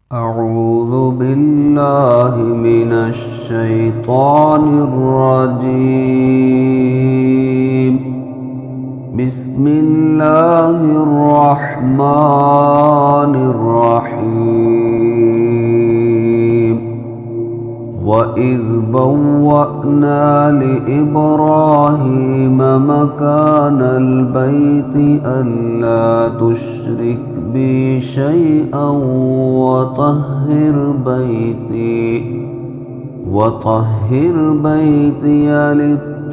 أعوذ بالله من الشيطان الرجيم. بسم الله الرحمن الرحيم. وإذ بوأنا لإبراهيم مكان البيت ألا تشرك بي شيئا وطهر بيتي للطائفين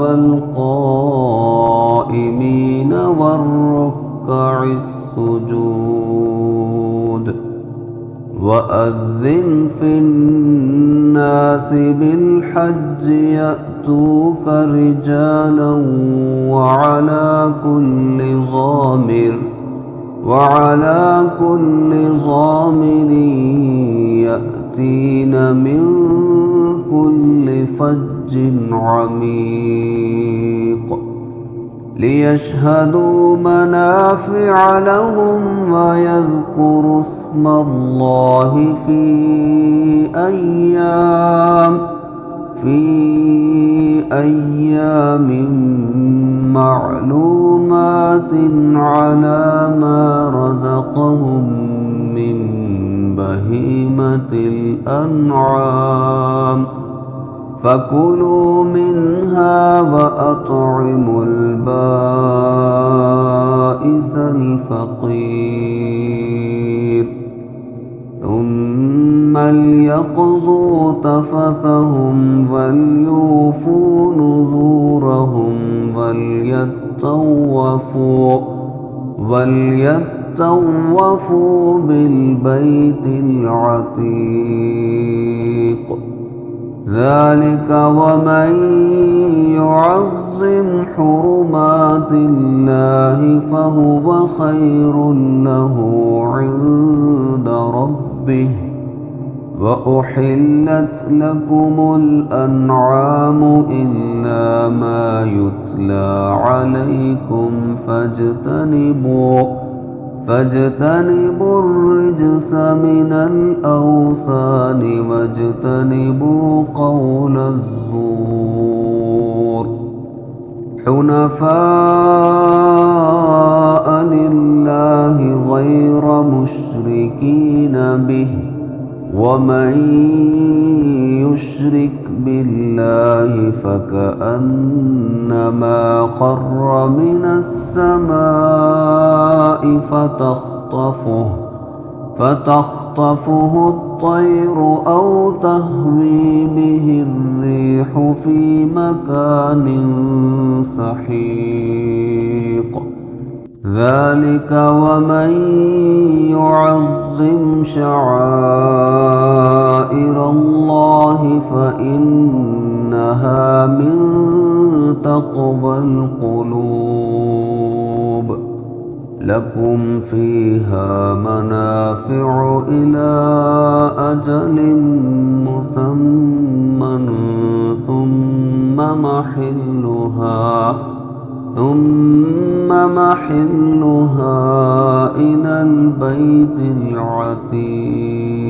والقائمين والركع السجود. وأذن في الناس بالحج يأتوك رجالا وعلى كل ضامر يأتين من كل فج عميق ليشهدوا منافع لهم ويذكروا اسم الله في أيام معلومات على ما رزقهم من بهيمة الأنعام فكلوا منها وأطعموا البائس الفقير ثم ليقضوا تفثهم وليوفوا نذورهم وليطوفوا بالبيت العتيق. ذلك ومن يعظم حرمات الله فهو خير له عند ربه. وأحلت لكم الأنعام إلا ما يتلى عليكم فاجتنبوا الرجس من الأوثان واجتنبوا قول الزور. حنفاء لله غير مشركين به ومن يشرك بالله فكأنما خر من السماء فتخطفه الطير أو تهوي به الريح في مكان سحيق. ذلك ومن يعظم شعائر الله فإنها من تقوى القلوب. لكم فيها منافع إلى أجل مسمى ثم محلها إلى البيت العتيق.